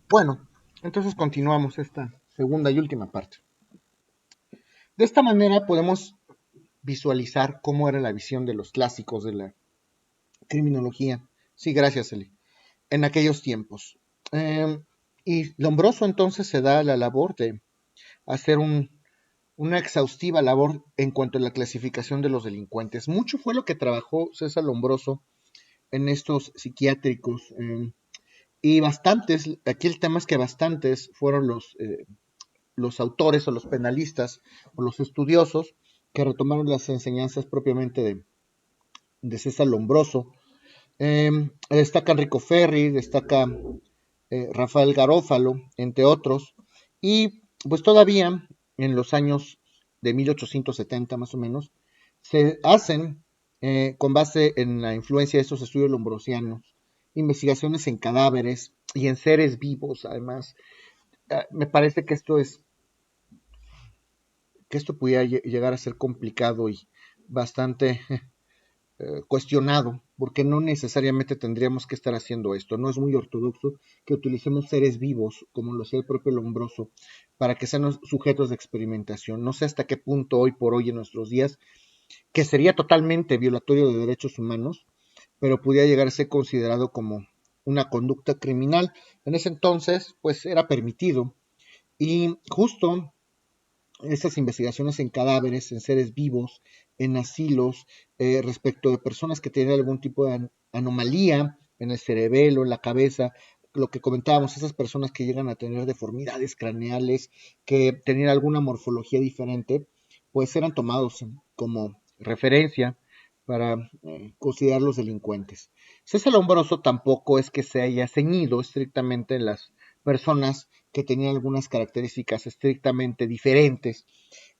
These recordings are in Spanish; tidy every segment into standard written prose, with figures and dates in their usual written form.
Bueno, entonces continuamos esta segunda y última parte. De esta manera podemos visualizar cómo era la visión de los clásicos de la criminología. Sí, gracias, Eli. En aquellos tiempos. Eh, y Lombroso entonces se da la labor de hacer una exhaustiva labor en cuanto a la clasificación de los delincuentes. Mucho fue lo que trabajó César Lombroso en estos psiquiátricos. Y bastantes, aquí el tema es que bastantes fueron los autores o los penalistas o los estudiosos que retomaron las enseñanzas propiamente de César Lombroso. Destaca Enrico Ferri, destaca Rafael Garófalo, entre otros, y pues todavía en los años de 1870 más o menos, se hacen, con base en la influencia de estos estudios lombrosianos, investigaciones en cadáveres y en seres vivos, además. Me parece que esto pudiera llegar a ser complicado y bastante cuestionado, porque no necesariamente tendríamos que estar haciendo esto. No es muy ortodoxo que utilicemos seres vivos, como lo hacía el propio Lombroso, para que sean sujetos de experimentación. No sé hasta qué punto hoy por hoy en nuestros días, que sería totalmente violatorio de derechos humanos, pero pudiera llegar a ser considerado como una conducta criminal. En ese entonces, pues era permitido. Y justo estas investigaciones en cadáveres, en seres vivos, en asilos, respecto de personas que tienen algún tipo de anomalía en el cerebelo, en la cabeza, lo que comentábamos, esas personas que llegan a tener deformidades craneales, que tenían alguna morfología diferente, pues eran tomados como referencia para considerar los delincuentes. César Lombroso tampoco es que se haya ceñido estrictamente en las personas que tenían algunas características estrictamente diferentes.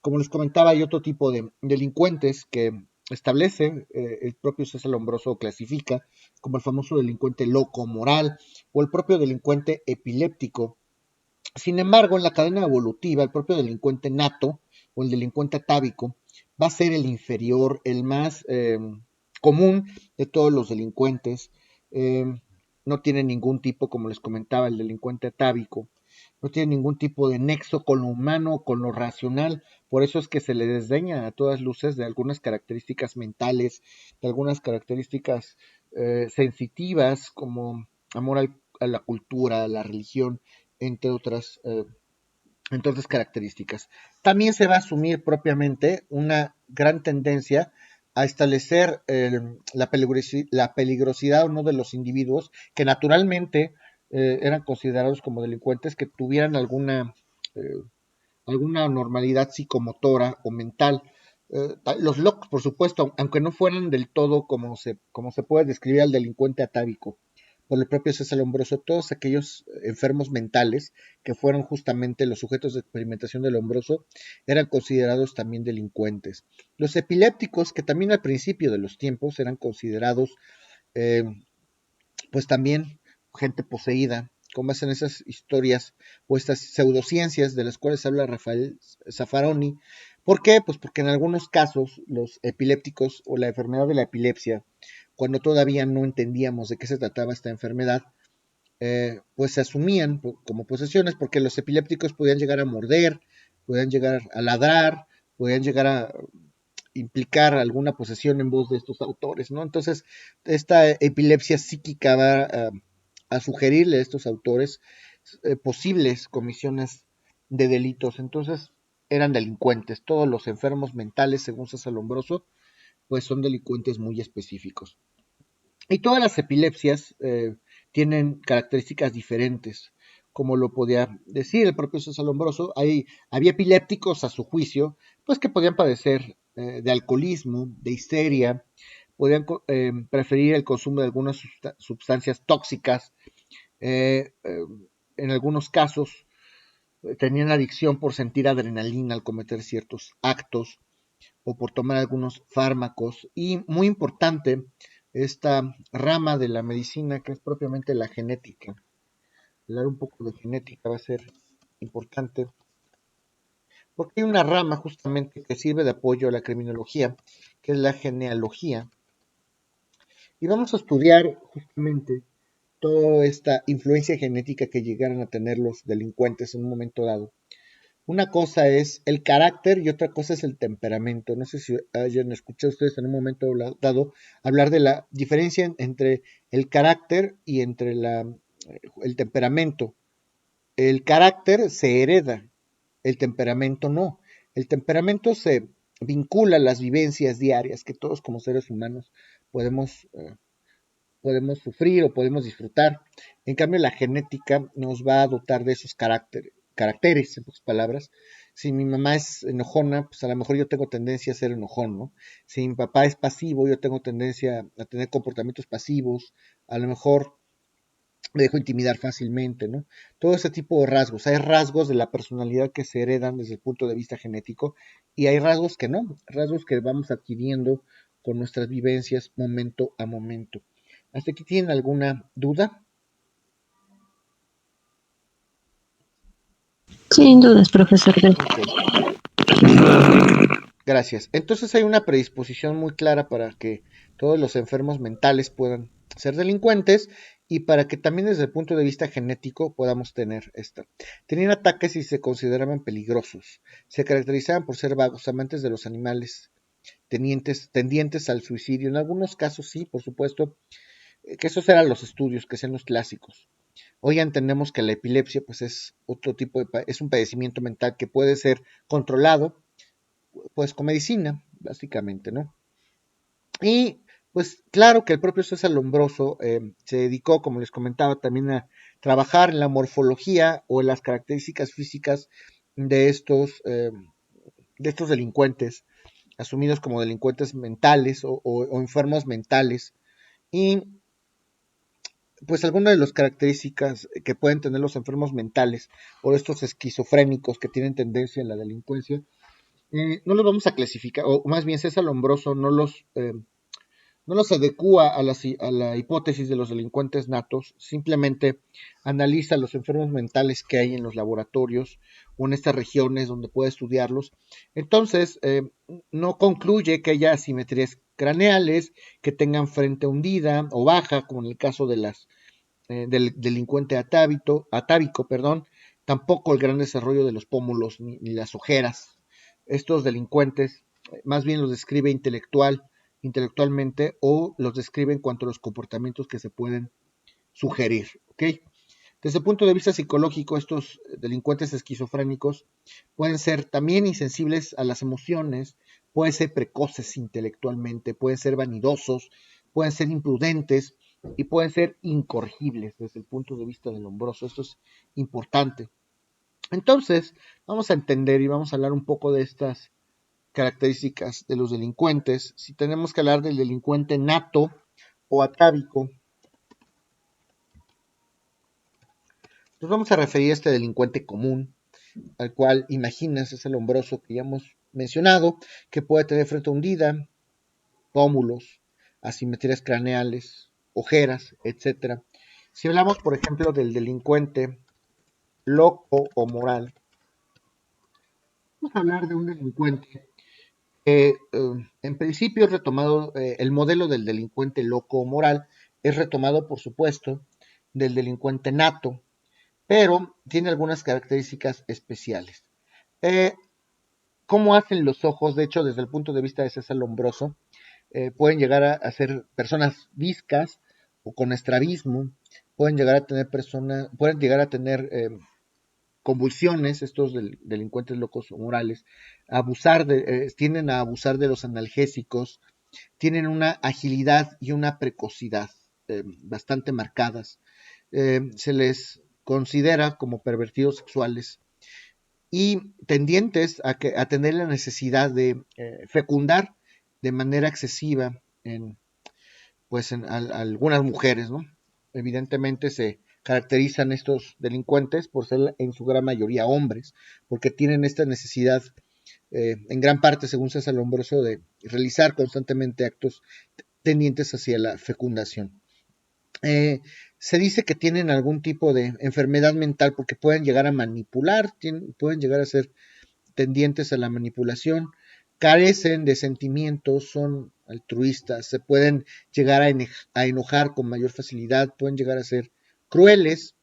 Como les comentaba, hay otro tipo de delincuentes que establece el propio César Lombroso clasifica como el famoso delincuente loco moral o el propio delincuente epiléptico. Sin embargo, en la cadena evolutiva, el propio delincuente nato o el delincuente atávico va a ser el inferior, el más común de todos los delincuentes. Eh, no tiene ningún tipo, como les comentaba, el delincuente atávico, no tiene ningún tipo de nexo con lo humano, con lo racional. Por eso es que se le desdeña a todas luces de algunas características mentales, de algunas características sensitivas, como amor a la cultura, a la religión, entre otras características. También se va a asumir propiamente una gran tendencia a establecer la peligrosidad o no de los individuos que naturalmente eran considerados como delincuentes que tuvieran eh, alguna normalidad psicomotora o mental. Los locos, por supuesto, aunque no fueran del todo como se puede describir al delincuente atávico, por el propio César Lombroso, todos aquellos enfermos mentales que fueron justamente los sujetos de experimentación de Lombroso eran considerados también delincuentes. Los epilépticos, que también al principio de los tiempos eran considerados eh, pues también gente poseída, con base en esas historias o estas pseudociencias de las cuales habla Rafael Zaffaroni. ¿Por qué? Pues porque en algunos casos los epilépticos o la enfermedad de la epilepsia, cuando todavía no entendíamos de qué se trataba esta enfermedad, pues se asumían como posesiones porque los epilépticos podían llegar a morder, podían llegar a ladrar, podían llegar a implicar alguna posesión en voz de estos autores, ¿no? Entonces, esta epilepsia psíquica va a sugerirle a estos autores posibles comisiones de delitos. Entonces, eran delincuentes. Todos los enfermos mentales, según César Lombroso, pues son delincuentes muy específicos. Y todas las epilepsias tienen características diferentes, como lo podía decir el propio César Lombroso. Había epilépticos a su juicio, pues que podían padecer de alcoholismo, de histeria, podían preferir el consumo de algunas sustancias tóxicas. En algunos casos tenían adicción por sentir adrenalina al cometer ciertos actos o por tomar algunos fármacos. Y muy importante, esta rama de la medicina que es propiamente la genética. Hablar un poco de genética va a ser importante porque hay una rama justamente que sirve de apoyo a la criminología, que es la genealogía. Y vamos a estudiar justamente toda esta influencia genética que llegaran a tener los delincuentes en un momento dado. Una cosa es el carácter y otra cosa es el temperamento. No sé si hayan escuchado ustedes en un momento dado hablar de la diferencia entre el carácter y entre el temperamento. El carácter se hereda, el temperamento no. El temperamento se vincula a las vivencias diarias que todos como seres humanos podemos podemos sufrir o podemos disfrutar. En cambio, la genética nos va a dotar de esos caracteres, en pocas palabras. Si mi mamá es enojona, pues a lo mejor yo tengo tendencia a ser enojón, ¿no? Si mi papá es pasivo, yo tengo tendencia a tener comportamientos pasivos, a lo mejor me dejo intimidar fácilmente, ¿no? Todo ese tipo de rasgos. Hay rasgos de la personalidad que se heredan desde el punto de vista genético y hay rasgos que no, rasgos que vamos adquiriendo con nuestras vivencias momento a momento. ¿Hasta aquí tienen alguna duda? Sin dudas, profesor. Ok, gracias. Entonces hay una predisposición muy clara para que todos los enfermos mentales puedan ser delincuentes y para que también desde el punto de vista genético podamos tener esto. Tenían ataques y se consideraban peligrosos. Se caracterizaban por ser vagos, amantes de los animales, tendientes al suicidio. En algunos casos sí, por supuesto, que esos eran los estudios, que sean los clásicos. Hoy entendemos que la epilepsia pues es otro tipo es un padecimiento mental que puede ser controlado pues con medicina, básicamente, ¿no? Y pues claro que el propio César Lombroso se dedicó, como les comentaba, también a trabajar en la morfología o en las características físicas de estos delincuentes, asumidos como delincuentes mentales o enfermos mentales. Y pues algunas de las características que pueden tener los enfermos mentales o estos esquizofrénicos que tienen tendencia en la delincuencia, no los vamos a clasificar, o más bien César Lombroso no los adecua a la hipótesis de los delincuentes natos, simplemente analiza los enfermos mentales que hay en los laboratorios o en estas regiones donde puede estudiarlos. Entonces, no concluye que haya asimetrías craneales, que tengan frente hundida o baja, como en el caso del delincuente atávico, perdón, tampoco el gran desarrollo de los pómulos ni las ojeras. Estos delincuentes más bien los describe intelectualmente o los describe en cuanto a los comportamientos que se pueden sugerir. ¿Okay? Desde el punto de vista psicológico, estos delincuentes esquizofrénicos pueden ser también insensibles a las emociones, pueden ser precoces intelectualmente, pueden ser vanidosos, pueden ser imprudentes y pueden ser incorregibles desde el punto de vista del Lombroso. Esto es importante. Entonces, vamos a entender y vamos a hablar un poco de estas características de los delincuentes. Si tenemos que hablar del delincuente nato o atávico, nos vamos a referir a este delincuente común, al cual imaginas es el Lombroso que ya hemos mencionado, que puede tener frente hundida, pómulos, asimetrías craneales, ojeras, etc. Si hablamos, por ejemplo, del delincuente loco o moral, vamos a hablar de un delincuente que en principio es retomado, el modelo del delincuente loco o moral es retomado, por supuesto, del delincuente nato, pero tiene algunas características especiales. Eh, ¿Cómo hacen los ojos? De hecho, desde el punto de vista de César Lombroso, pueden llegar a ser personas viscas o con estrabismo, pueden llegar a tener convulsiones, estos delincuentes locos o morales, tienden a abusar de los analgésicos, tienen una agilidad y una precocidad bastante marcadas. Se les considera como pervertidos sexuales y tendientes a tener la necesidad de fecundar de manera excesiva en algunas mujeres, ¿no? Evidentemente se caracterizan estos delincuentes por ser en su gran mayoría hombres, porque tienen esta necesidad, en gran parte, según César Lombroso, de realizar constantemente actos tendientes hacia la fecundación. Se dice que tienen algún tipo de enfermedad mental porque pueden llegar a manipular, pueden llegar a ser tendientes a la manipulación, carecen de sentimientos, son altruistas, se pueden llegar a enojar con mayor facilidad, pueden llegar a ser crueles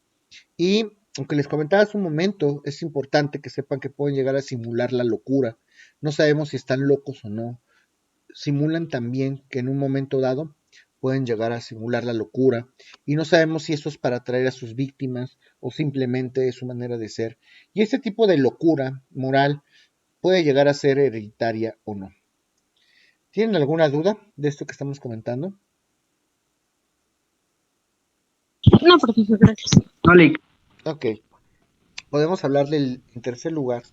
y, aunque les comentaba hace un momento, es importante que sepan que pueden llegar a simular la locura. No sabemos si están locos o no. Simulan también que en un momento dado pueden llegar a simular la locura y no sabemos si eso es para atraer a sus víctimas o simplemente es su manera de ser. Y este tipo de locura moral puede llegar a ser hereditaria o no. ¿Tienen alguna duda de esto que estamos comentando? No, profesor, gracias. Vale, Ok, podemos hablar en tercer lugar,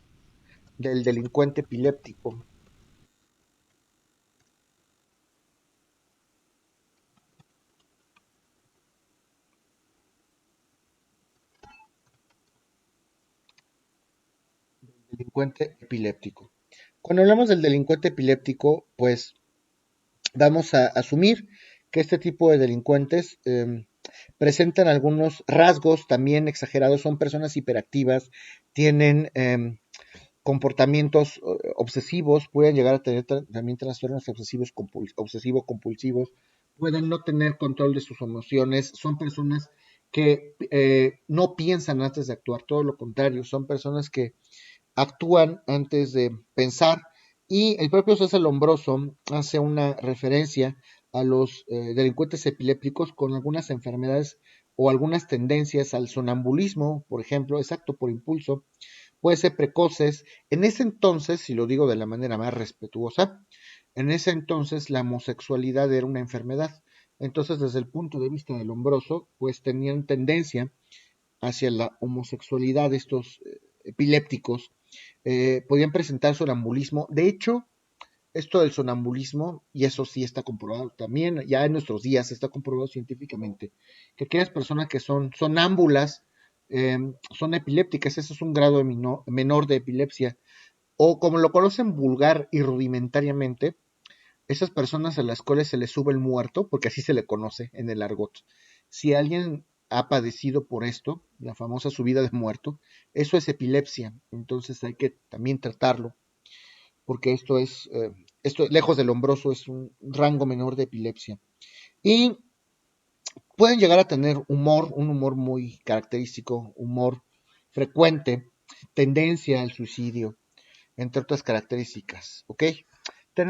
del delincuente epiléptico. Delincuente epiléptico. Cuando hablamos del delincuente epiléptico, pues vamos a asumir que este tipo de delincuentes presentan algunos rasgos también exagerados, son personas hiperactivas, tienen comportamientos obsesivos, pueden llegar a tener también trastornos obsesivo-compulsivos, pueden no tener control de sus emociones, son personas que no piensan antes de actuar, todo lo contrario, son personas que actúan antes de pensar y el propio César Lombroso hace una referencia a los delincuentes epilépticos con algunas enfermedades o algunas tendencias al sonambulismo, por ejemplo, exacto por impulso, puede ser precoces. En ese entonces, si lo digo de la manera más respetuosa, en ese entonces la homosexualidad era una enfermedad. Entonces, desde el punto de vista de Lombroso, pues tenían tendencia hacia la homosexualidad estos epilépticos, podían presentar sonambulismo. De hecho, esto del sonambulismo, y eso sí está comprobado también, ya en nuestros días está comprobado científicamente, que aquellas personas que son sonámbulas son epilépticas, eso es un grado menor de epilepsia, o como lo conocen vulgar y rudimentariamente, esas personas a las cuales se les sube el muerto, porque así se le conoce en el argot. Si alguien ha padecido por esto, la famosa subida de muerto, eso es epilepsia, entonces hay que también tratarlo, porque esto lejos del hombroso, es un rango menor de epilepsia. Y pueden llegar a tener un humor muy característico, humor frecuente, tendencia al suicidio, entre otras características, ¿ok?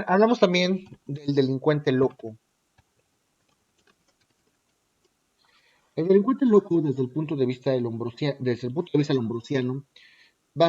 Hablamos también del delincuente loco. El delincuente loco, desde el punto de vista desde el punto de vista lombrosiano,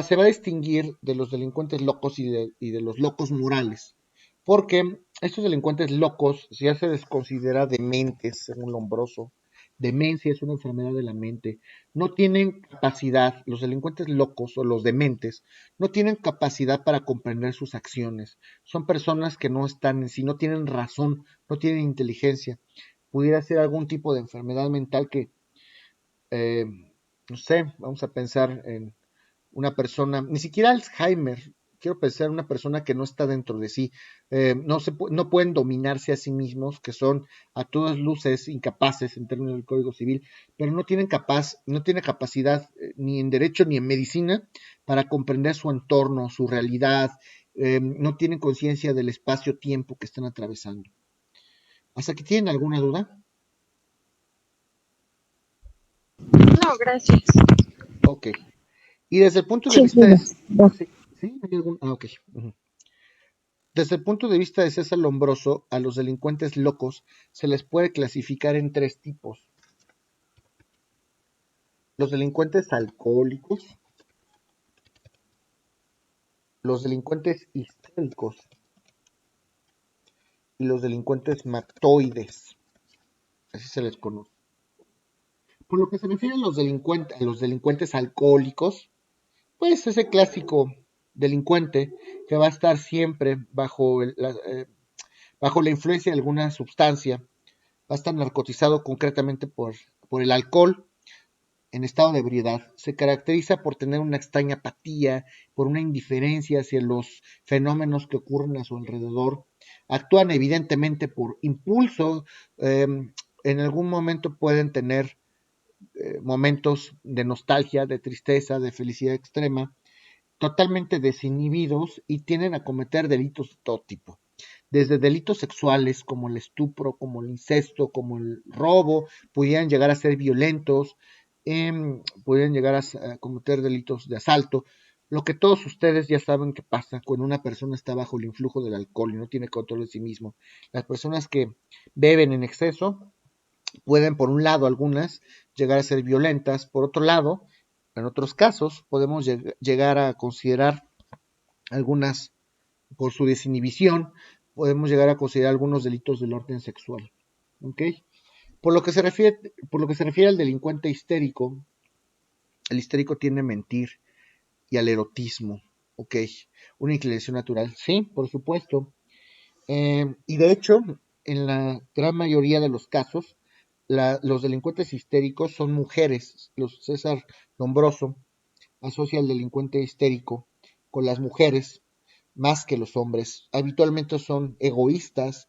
se va a distinguir de los delincuentes locos y de los locos morales, porque estos delincuentes locos ya se les considera dementes, según Lombroso. Demencia es una enfermedad de la mente. No tienen capacidad, los delincuentes locos o los dementes, no tienen capacidad para comprender sus acciones. Son personas que no están en sí, no tienen razón, no tienen inteligencia. Pudiera ser algún tipo de enfermedad mental que, eh, no sé, vamos a pensar en una persona, ni siquiera Alzheimer, quiero pensar en una persona que no está dentro de sí, no pueden dominarse a sí mismos, que son a todas luces incapaces en términos del Código Civil, pero no tiene capacidad ni en derecho ni en medicina para comprender su entorno, su realidad, no tienen conciencia del espacio-tiempo que están atravesando. ¿Hasta aquí tienen alguna duda? No, gracias. Ok. Y desde el punto de Sí, vista de... dudas. ¿Sí? ¿Sí? ¿Hay algún? Ok. Uh-huh. Desde el punto de vista de César Lombroso, a los delincuentes locos se les puede clasificar en tres tipos. Los delincuentes alcohólicos, los delincuentes histéricos y los delincuentes matoides, así se les conoce. Por lo que se refiere a los delincuentes alcohólicos, pues ese clásico delincuente que va a estar siempre bajo la influencia de alguna sustancia, va a estar narcotizado concretamente por el alcohol, en estado de ebriedad, se caracteriza por tener una extraña apatía, por una indiferencia hacia los fenómenos que ocurren a su alrededor. Actúan evidentemente por impulso, en algún momento pueden tener momentos de nostalgia, de tristeza, de felicidad extrema, totalmente desinhibidos y tienden a cometer delitos de todo tipo. Desde delitos sexuales como el estupro, como el incesto, como el robo, pudieran llegar a ser violentos, pudieran llegar a cometer delitos de asalto. Lo que todos ustedes ya saben que pasa cuando una persona está bajo el influjo del alcohol y no tiene control de sí mismo. Las personas que beben en exceso pueden, por un lado, algunas llegar a ser violentas, por otro lado, en otros casos, podemos llegar a considerar algunas, por su desinhibición, podemos llegar a considerar algunos delitos del orden sexual. ¿Ok? Por lo que se refiere al delincuente histérico, el histérico tiende a mentir y al erotismo. ¿Ok? Una inclinación natural. Sí, por supuesto. Y de hecho, en la gran mayoría de los casos, los delincuentes histéricos son mujeres. César Lombroso asocia al delincuente histérico con las mujeres más que los hombres. Habitualmente son egoístas,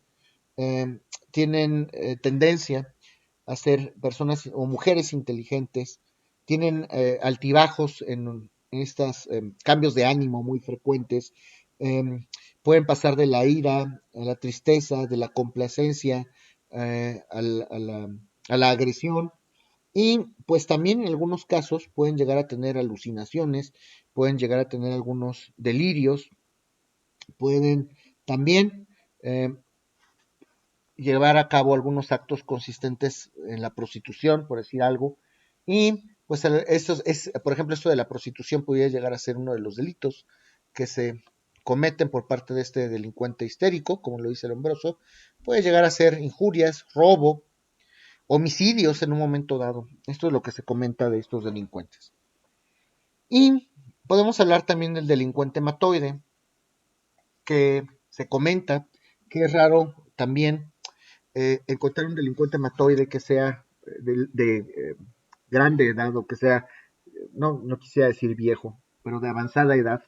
eh, tienen tendencia a ser personas o mujeres inteligentes, tienen altibajos en estos cambios de ánimo muy frecuentes, eh, pueden pasar de la ira a la tristeza, de la complacencia a la agresión. Y pues también en algunos casos pueden llegar a tener alucinaciones, pueden llegar a tener algunos delirios, pueden también eh, llevar a cabo algunos actos consistentes en la prostitución, por decir algo, y pues por ejemplo, esto de la prostitución podría llegar a ser uno de los delitos que se cometen por parte de este delincuente histérico, como lo dice Lombroso, puede llegar a ser injurias, robo, homicidios en un momento dado. Esto es lo que se comenta de estos delincuentes. Y podemos hablar también del delincuente hematoide, que se comenta que es raro también encontrar un delincuente hematoide que sea de grande edad o que sea, no quisiera decir viejo, pero de avanzada edad.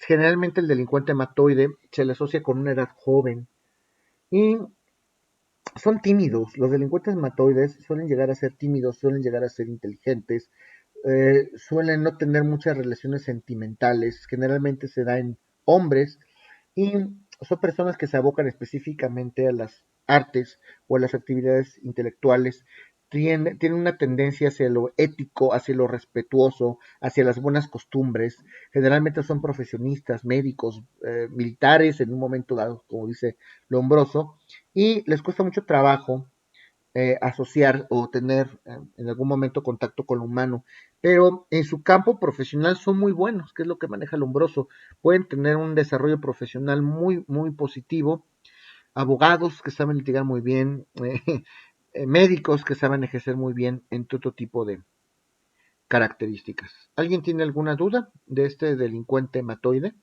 Generalmente el delincuente hematoide se le asocia con una edad joven y son tímidos. Los delincuentes hematoides suelen llegar a ser tímidos, suelen llegar a ser inteligentes, suelen no tener muchas relaciones sentimentales, generalmente se da en hombres y son personas que se abocan específicamente a las artes o a las actividades intelectuales, tienen una tendencia hacia lo ético, hacia lo respetuoso, hacia las buenas costumbres. Generalmente son profesionistas, médicos, militares en un momento dado, como dice Lombroso, y les cuesta mucho trabajo asociar o tener en algún momento contacto con lo humano, pero en su campo profesional son muy buenos, que es lo que maneja Lombroso. Pueden tener un desarrollo profesional muy, muy positivo, abogados que saben litigar muy bien, médicos que saben ejercer muy bien en todo tipo de características. ¿Alguien tiene alguna duda de este delincuente hematoide?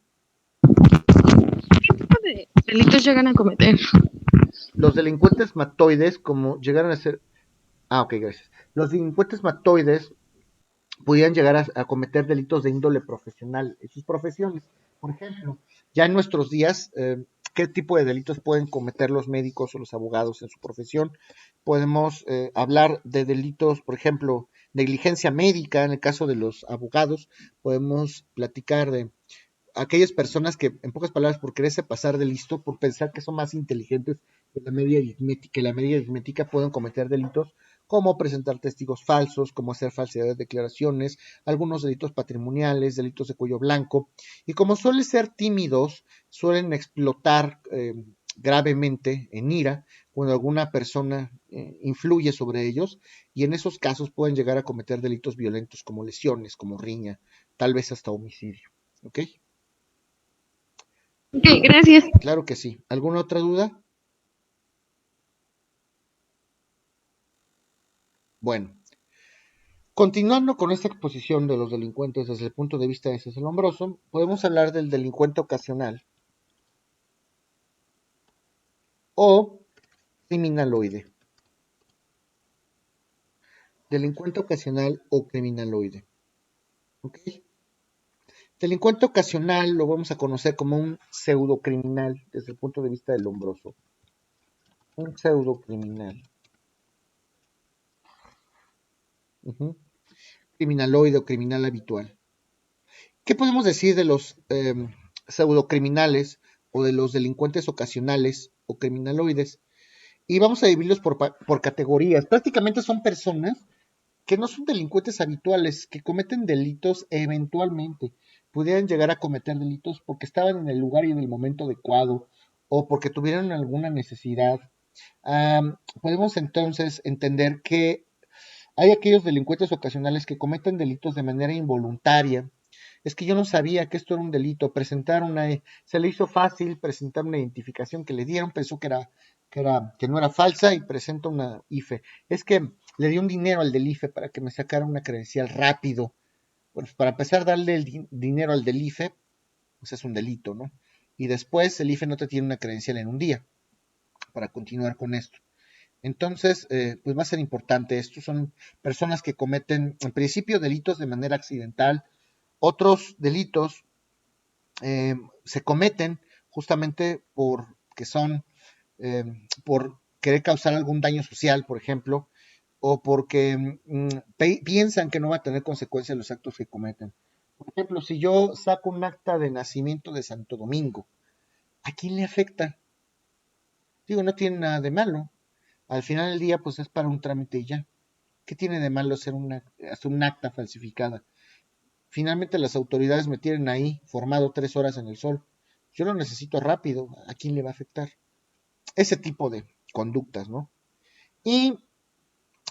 ¿Qué tipo de delitos llegan a cometer? Los delincuentes matoides, como llegaron a ser... Ah, ok, gracias. Los delincuentes matoides pudieran llegar a cometer delitos de índole profesional en sus profesiones. Por ejemplo, ya en nuestros días, ¿qué tipo de delitos pueden cometer los médicos o los abogados en su profesión? Podemos hablar de delitos, por ejemplo, negligencia médica, en el caso de los abogados, podemos platicar de aquellas personas que, en pocas palabras, por quererse pasar de listo, por pensar que son más inteligentes que la media aritmética, pueden cometer delitos como presentar testigos falsos, como hacer falsedad de declaraciones, algunos delitos patrimoniales, delitos de cuello blanco, y como suelen ser tímidos, suelen explotar gravemente en ira cuando alguna persona influye sobre ellos, y en esos casos pueden llegar a cometer delitos violentos como lesiones, como riña, tal vez hasta homicidio. ¿Ok? Ok, gracias. Claro que sí. ¿Alguna otra duda? Bueno, continuando con esta exposición de los delincuentes desde el punto de vista de César Lombroso, podemos hablar del delincuente ocasional o criminaloide. Delincuente ocasional o criminaloide. ¿Ok? Delincuente ocasional lo vamos a conocer como un pseudocriminal desde el punto de vista del Lombroso. Un pseudocriminal. Criminaloide o criminal habitual. ¿Qué podemos decir de los pseudocriminales o de los delincuentes ocasionales o criminaloides? Y vamos a dividirlos por categorías. Prácticamente son personas que no son delincuentes habituales, que cometen delitos eventualmente. Pudieran llegar a cometer delitos porque estaban en el lugar y en el momento adecuado o porque tuvieron alguna necesidad. Podemos entonces entender que hay aquellos delincuentes ocasionales que cometen delitos de manera involuntaria. Es que yo no sabía que esto era un delito. Se le hizo fácil presentar una identificación que le dieron, pensó que no era falsa y presenta una IFE. Es que le dio un dinero al del IFE para que me sacara una credencial rápido. Pues para empezar a darle el dinero al del IFE, pues es un delito, ¿no? Y después el IFE no te tiene una credencial en un día para continuar con esto. Entonces, pues va a ser importante. Estos son personas que cometen, en principio, delitos de manera accidental. Otros delitos se cometen justamente por querer causar algún daño social, por ejemplo, o porque piensan que no va a tener consecuencias los actos que cometen. Por ejemplo, si yo saco un acta de nacimiento de Santo Domingo, ¿a quién le afecta? Digo, no tiene nada de malo. Al final del día, pues es para un trámite y ya. ¿Qué tiene de malo hacer un acta falsificada? Finalmente las autoridades me tienen ahí formado 3 horas en el sol. Yo lo necesito rápido. ¿A quién le va a afectar? Ese tipo de conductas, ¿no? Y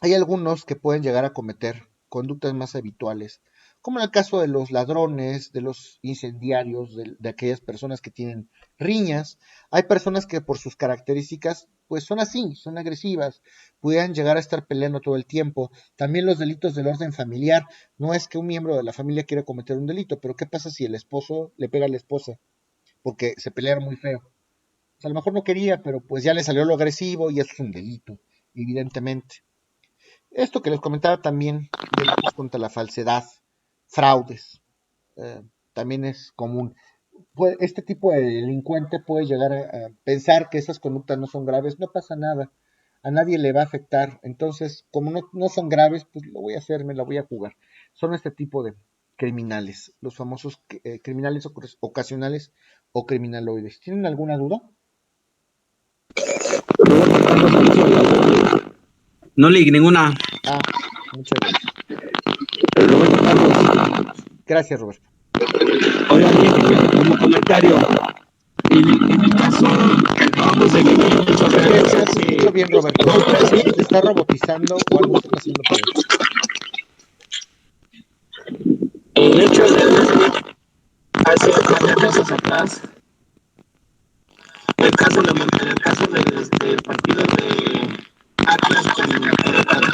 hay algunos que pueden llegar a cometer conductas más habituales, como en el caso de los ladrones, de los incendiarios, de aquellas personas que tienen riñas. Hay personas que por sus características, pues son así, son agresivas, pudieran llegar a estar peleando todo el tiempo. También los delitos del orden familiar, no es que un miembro de la familia quiera cometer un delito, pero ¿qué pasa si el esposo le pega a la esposa? Porque se pelearon muy feo. O sea, a lo mejor no quería, pero pues ya le salió lo agresivo y eso es un delito, evidentemente. Esto que les comentaba también, delitos contra la falsedad, fraudes, eh, también es común. Este tipo de delincuente puede llegar a pensar que esas conductas no son graves, no pasa nada, a nadie le va a afectar, entonces como no son graves, pues lo voy a hacer, me la voy a jugar. Son este tipo de criminales, los famosos criminales ocasionales o criminaloides. ¿Tienen alguna duda? No leí ninguna. Muchas gracias. Roberto Carlos. Gracias, Roberto. Oigan, como comentario, en el caso que acabamos de vivir muchas Es que veces no te escucho bien, Roberto. ¿Se te está robotizando o algo está pasando por ahí? en hechos de hace varios meses atrás, el caso del partido de Atlas con Querétaro,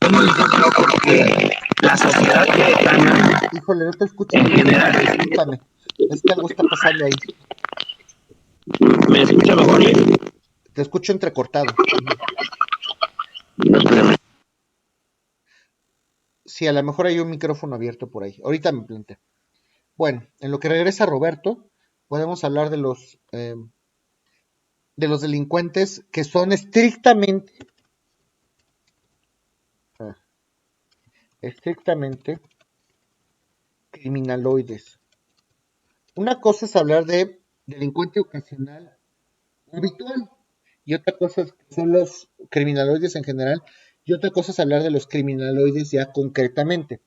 hemos visto porque la sociedad queretana Híjole, no te escucho en bien. general, Discúlpame. Es que algo está pasando ahí. ¿me escucha mejor? Te escucho entrecortado. No, espérame. Sí, a lo mejor hay un micrófono abierto por ahí. Ahorita me planteé. Bueno, en lo que regresa Roberto, podemos hablar de los delincuentes que son ah, estrictamente criminaloides. Una cosa es hablar de delincuente ocasional o habitual, y otra cosa son los criminaloides en general, y otra cosa es hablar de los criminaloides ya concretamente.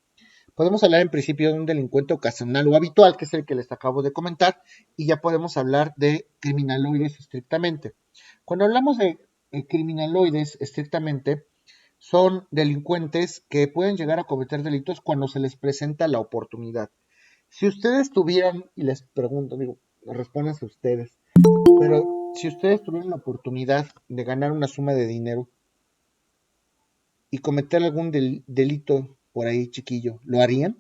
Podemos hablar en principio de un delincuente ocasional o habitual, que es el que les acabo de comentar, y ya podemos hablar de criminaloides estrictamente. Cuando hablamos de criminaloides estrictamente, son delincuentes que pueden llegar a cometer delitos cuando se les presenta la oportunidad. Si ustedes tuvieran, y les pregunto, digo, respóndanse ustedes, pero si ustedes tuvieran la oportunidad de ganar una suma de dinero y cometer algún delito por ahí chiquillo, ¿lo harían?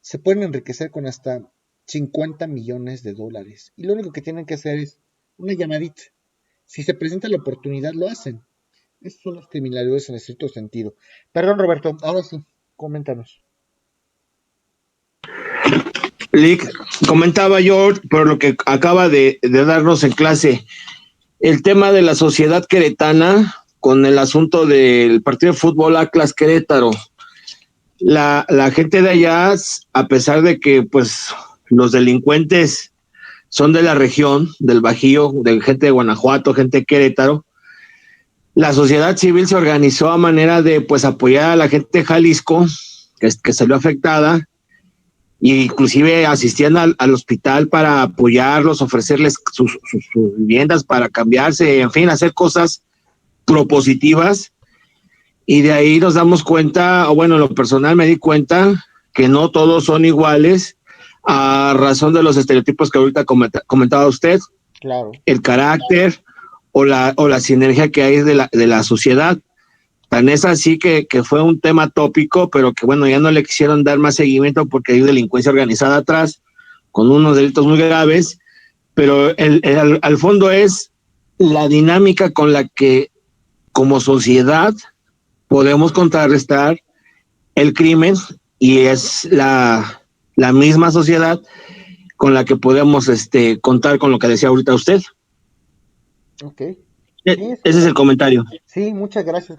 Se pueden enriquecer con hasta 50 millones de dólares. Y lo único que tienen que hacer es una llamadita. Si se presenta la oportunidad, lo hacen. Estos son los criminales en estricto sentido. Perdón, Roberto, ahora sí, coméntanos. Lick, comentaba yo por lo que acaba de darnos en clase, el tema de la sociedad queretana con el asunto del partido de fútbol Atlas Querétaro. la gente de allá, a pesar de que pues los delincuentes son de la región, del Bajío, de gente de Guanajuato, gente de Querétaro, la sociedad civil se organizó a manera de pues apoyar a la gente de Jalisco que salió afectada, e inclusive asistían al hospital para apoyarlos, ofrecerles sus viviendas para cambiarse, en fin, hacer cosas propositivas. Y de ahí nos damos cuenta, o bueno, en lo personal me di cuenta que no todos son iguales a razón de los estereotipos que ahorita comentaba usted, Claro. el carácter o la sinergia que hay de la sociedad. Tan es así que fue un tema tópico, pero que bueno, ya no le quisieron dar más seguimiento porque hay delincuencia organizada atrás, con unos delitos muy graves, pero al fondo es la dinámica con la que como sociedad podemos contrarrestar el crimen y es la misma sociedad con la que podemos contar con lo que decía ahorita usted. Ok. Ese Sí, es el comentario. sí, muchas gracias,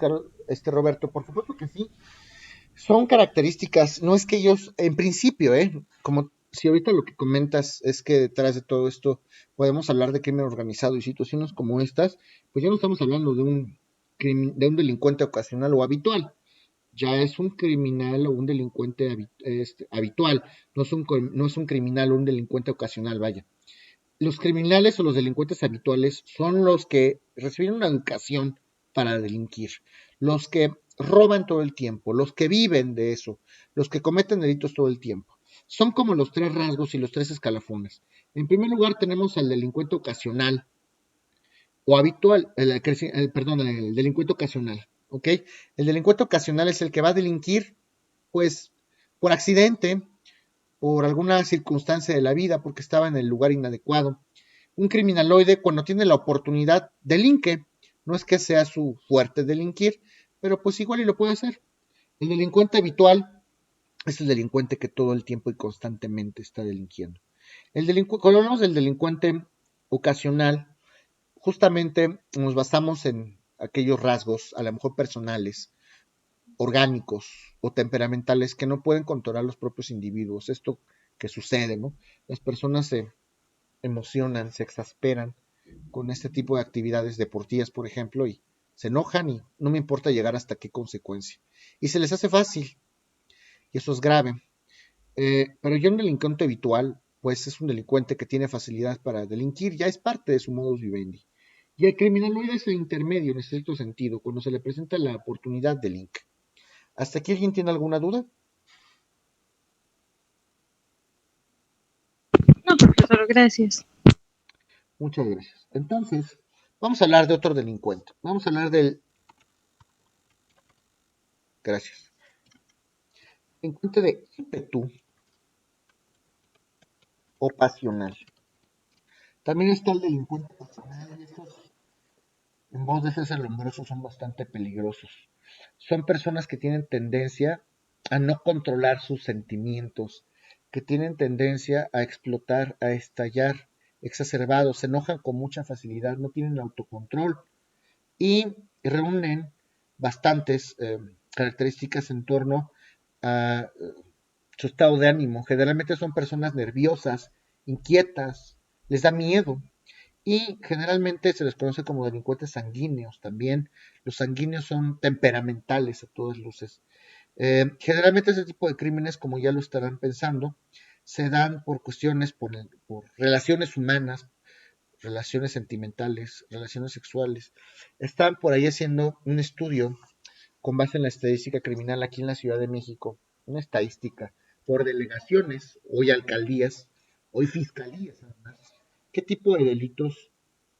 Roberto. Por supuesto que sí. Son características, no es que ellos, en principio, como si ahorita lo que comentas es que detrás de todo esto podemos hablar de crimen organizado y situaciones como estas, pues ya no estamos hablando de un delincuente ocasional o habitual, ya es un criminal o un delincuente habitual, no es un criminal o un delincuente ocasional, vaya. Los criminales o los delincuentes habituales son los que reciben una educación para delinquir, los que roban todo el tiempo, los que viven de eso, los que cometen delitos todo el tiempo. Son como los tres rasgos y los tres escalafones. En primer lugar tenemos al delincuente ocasional o habitual, perdón, el delincuente ocasional, ¿ok? El delincuente ocasional es el que va a delinquir, pues, por accidente, por alguna circunstancia de la vida, porque estaba en el lugar inadecuado. Un criminaloide, cuando tiene la oportunidad, delinque. No es que sea su fuerte delinquir, pero pues igual y lo puede hacer. El delincuente habitual es el delincuente que todo el tiempo y constantemente está delinquiendo. Cuando hablamos del delincuente ocasional, justamente nos basamos en aquellos rasgos, a lo mejor personales, orgánicos o temperamentales que no pueden controlar los propios individuos. Esto que sucede, ¿no? Las personas se emocionan, se exasperan con este tipo de actividades deportivas, por ejemplo, y se enojan y no me importa llegar hasta qué consecuencia. Y se les hace fácil, y eso es grave. Pero ya un delincuente habitual, pues es un delincuente que tiene facilidad para delinquir, ya es parte de su modus vivendi. Y el criminaloide es el intermedio en cierto sentido, cuando se le presenta la oportunidad delinque. ¿Hasta aquí alguien tiene alguna duda? No, profesor, gracias. Muchas gracias. Entonces, vamos a hablar de otro delincuente. Vamos a hablar del... Gracias. Delincuente de ímpetu o pasional. También está el delincuente pasional y estos, en voz de César Lombroso, son bastante peligrosos. Son personas que tienen tendencia a no controlar sus sentimientos, que tienen tendencia a explotar, a estallar, exacerbados, se enojan con mucha facilidad, no tienen autocontrol y reúnen bastantes características en torno a su estado de ánimo. Generalmente son personas nerviosas, inquietas, les da miedo y generalmente se les conoce como delincuentes sanguíneos también. Los sanguíneos son temperamentales a todas luces. Generalmente ese tipo de crímenes, como ya lo estarán pensando, se dan por cuestiones, por relaciones humanas, relaciones sentimentales, relaciones sexuales. Están por ahí haciendo un estudio con base en la estadística criminal aquí en la Ciudad de México, una estadística por delegaciones, hoy alcaldías, hoy fiscalías además, qué tipo de delitos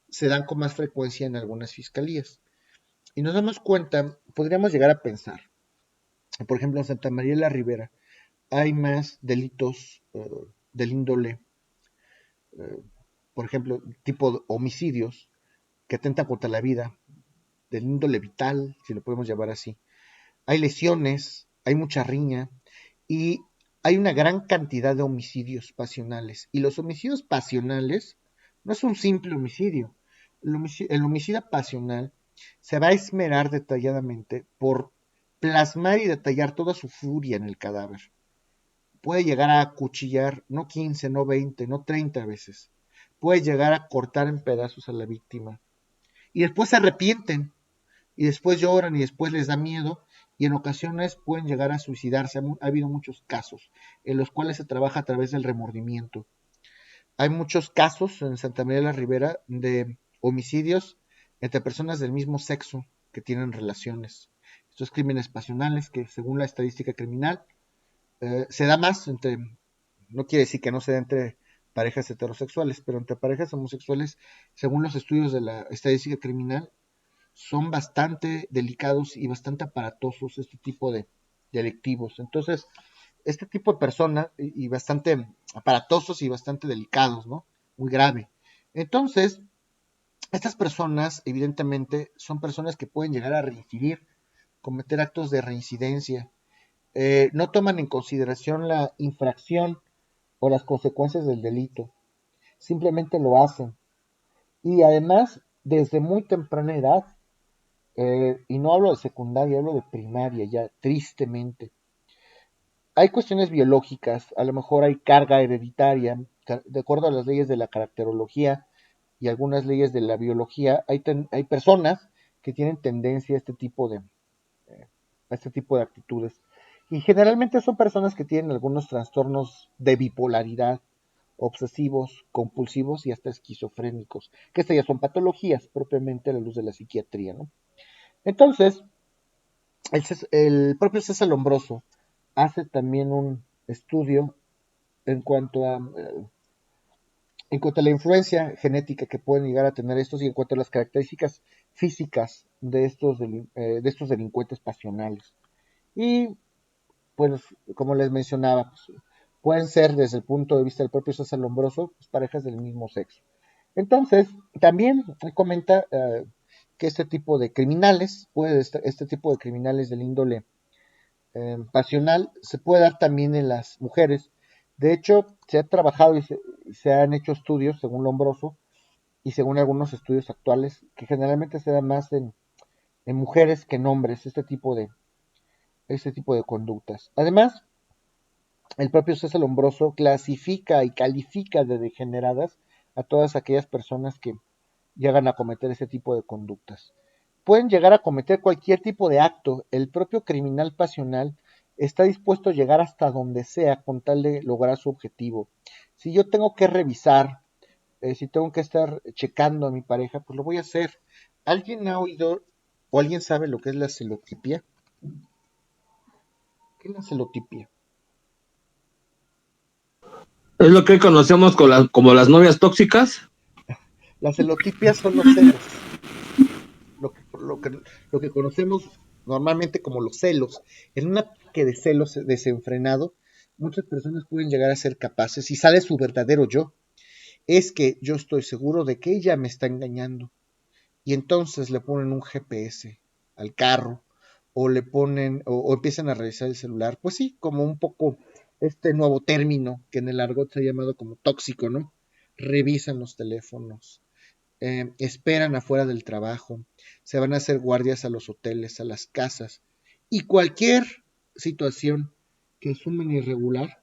se dan con más frecuencia en algunas fiscalías. Y nos damos cuenta, podríamos llegar a pensar, por ejemplo, en Santa María de la Ribera hay más delitos del índole, eh, por ejemplo, tipo de homicidios que atentan contra la vida, del índole vital, si lo podemos llamar así. Hay lesiones, hay mucha riña y hay una gran cantidad de homicidios pasionales. Y los homicidios pasionales no es un simple homicidio. El homicida pasional se va a esmerar detalladamente por plasmar y detallar toda su furia en el cadáver. Puede llegar a acuchillar no 15, no 20, no 30 veces. Puede llegar a cortar en pedazos a la víctima. Y después se arrepienten, y después lloran, y después les da miedo, y en ocasiones pueden llegar a suicidarse. Ha habido muchos casos en los cuales se trabaja a través del remordimiento. Hay muchos casos en Santa María de la Ribera de homicidios entre personas del mismo sexo que tienen relaciones. Estos crímenes pasionales que, según la estadística criminal, se da más entre, no quiere decir que no se da entre parejas heterosexuales, pero entre parejas homosexuales, según los estudios de la estadística criminal, son bastante delicados y bastante aparatosos este tipo de delictivos. Entonces, este tipo de personas, y bastante aparatosos y bastante delicados, ¿no? Muy grave. Entonces, estas personas, evidentemente, son personas que pueden llegar a reincidir, cometer actos de reincidencia. No toman en consideración la infracción o las consecuencias del delito. Simplemente lo hacen. Y además, desde muy temprana edad, y no hablo de secundaria, hablo de primaria ya, tristemente. Hay cuestiones biológicas, a lo mejor hay carga hereditaria, de acuerdo a las leyes de la caracterología y algunas leyes de la biología, hay personas que tienen tendencia a este tipo de actitudes. Y generalmente son personas que tienen algunos trastornos de bipolaridad, obsesivos, compulsivos y hasta esquizofrénicos, que estas ya son patologías propiamente a la luz de la psiquiatría, ¿no? Entonces, el propio César Lombroso hace también un estudio en cuanto a la influencia genética que pueden llegar a tener estos y en cuanto a las características físicas de estos delincuentes pasionales. Y pues, como les mencionaba, pues, pueden ser desde el punto de vista del propio César Lombroso, pues, parejas del mismo sexo. Entonces, también comenta que este tipo de criminales, este tipo de criminales del índole pasional, se puede dar también en las mujeres. De hecho, se ha trabajado y se han hecho estudios, según Lombroso, y según algunos estudios actuales, que generalmente se da más en mujeres que en hombres, este tipo de conductas. Además, el propio César Lombroso clasifica y califica de degeneradas a todas aquellas personas que llegan a cometer ese tipo de conductas. Pueden llegar a cometer cualquier tipo de acto. El propio criminal pasional está dispuesto a llegar hasta donde sea con tal de lograr su objetivo. Si yo tengo que revisar, si tengo que estar checando a mi pareja, pues lo voy a hacer. ¿Alguien ha oído o alguien sabe lo que es la celotipia? ¿Qué es la celotipia? Es lo que conocemos como las novias tóxicas. Las celotipias son los celos, lo que conocemos normalmente como los celos. En un ataque de celos desenfrenado, muchas personas pueden llegar a ser capaces, y sale su verdadero yo, es que yo estoy seguro de que ella me está engañando. Y entonces le ponen un GPS al carro, o le ponen, o empiezan a revisar el celular. Pues sí, como un poco este nuevo término que en el argot se ha llamado como tóxico, ¿no? Revisan los teléfonos, esperan afuera del trabajo, se van a hacer guardias a los hoteles, a las casas, y cualquier situación que asumen irregular,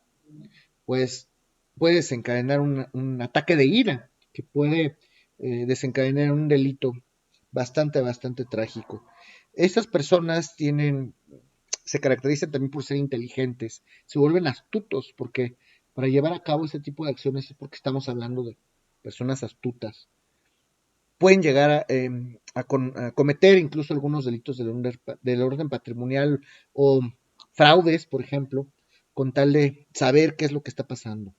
pues puede desencadenar un ataque de ira, que puede desencadenar un delito bastante trágico. Estas personas se caracterizan también por ser inteligentes, se vuelven astutos, porque para llevar a cabo este tipo de acciones es porque estamos hablando de personas astutas. Pueden llegar a cometer incluso algunos delitos del orden patrimonial o fraudes, por ejemplo, con tal de saber qué es lo que está pasando.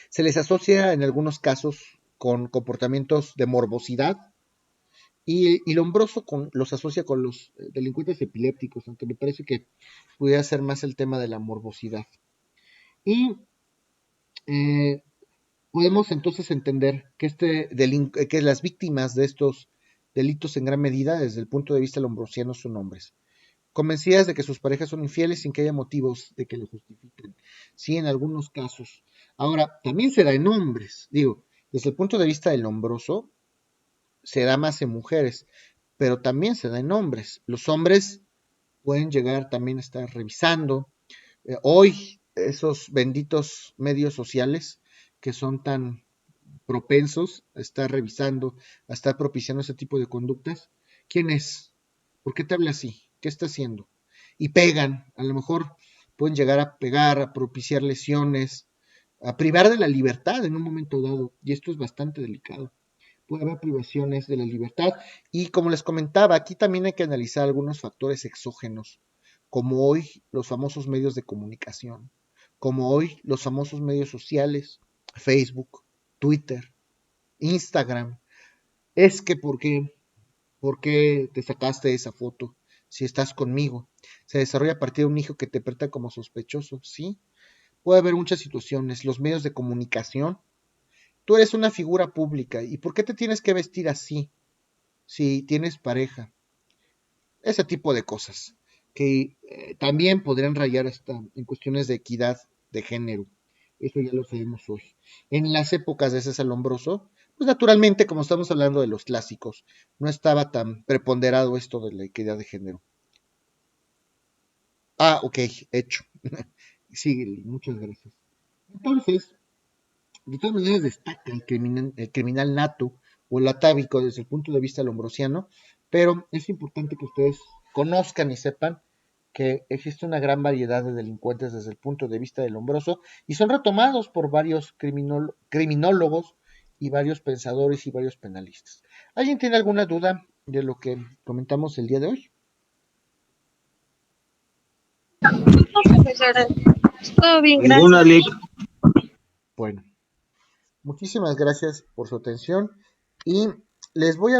Se les asocia en algunos casos con comportamientos de morbosidad, y Lombroso los asocia con los delincuentes epilépticos, aunque me parece que pudiera ser más el tema de la morbosidad. Y eh, podemos entonces entender que las víctimas de estos delitos en gran medida, desde el punto de vista lombrosiano, son hombres, convencidas de que sus parejas son infieles sin que haya motivos de que lo justifiquen. Sí, en algunos casos. Ahora, también se da en hombres, digo, desde el punto de vista del lombroso, se da más en mujeres, pero también se da en hombres. Los hombres pueden llegar también a estar revisando. Hoy, esos benditos medios sociales que son tan propensos a estar revisando, a estar propiciando ese tipo de conductas, ¿quién es? ¿Por qué te habla así? ¿Qué está haciendo? Y pegan, a lo mejor pueden llegar a pegar, a propiciar lesiones, a privar de la libertad en un momento dado, y esto es bastante delicado. Puede haber privaciones de la libertad, y como les comentaba, aquí también hay que analizar algunos factores exógenos, como hoy los famosos medios de comunicación, como hoy los famosos medios sociales, Facebook, Twitter, Instagram. Es que ¿por qué te sacaste esa foto si estás conmigo? Se desarrolla a partir de un hijo que te trata como sospechoso, ¿sí? Puede haber muchas situaciones. Los medios de comunicación. Tú eres una figura pública. ¿Y por qué te tienes que vestir así si tienes pareja? Ese tipo de cosas que también podrían rayar hasta en cuestiones de equidad de género. Eso ya lo sabemos hoy. En las épocas de César Lombroso, pues naturalmente, como estamos hablando de los clásicos, no estaba tan preponderado esto de la equidad de género. Ah, ok, hecho. Sí, muchas gracias. Entonces, de todas maneras destaca el criminal nato o el atávico desde el punto de vista lombrosiano, pero es importante que ustedes conozcan y sepan que existe una gran variedad de delincuentes desde el punto de vista del lombroso y son retomados por varios criminólogos y varios pensadores y varios penalistas. ¿Alguien tiene alguna duda de lo que comentamos el día de hoy? No, profesora, todo bien, Ninguna, gracias. Lick. Bueno, muchísimas gracias por su atención y les voy a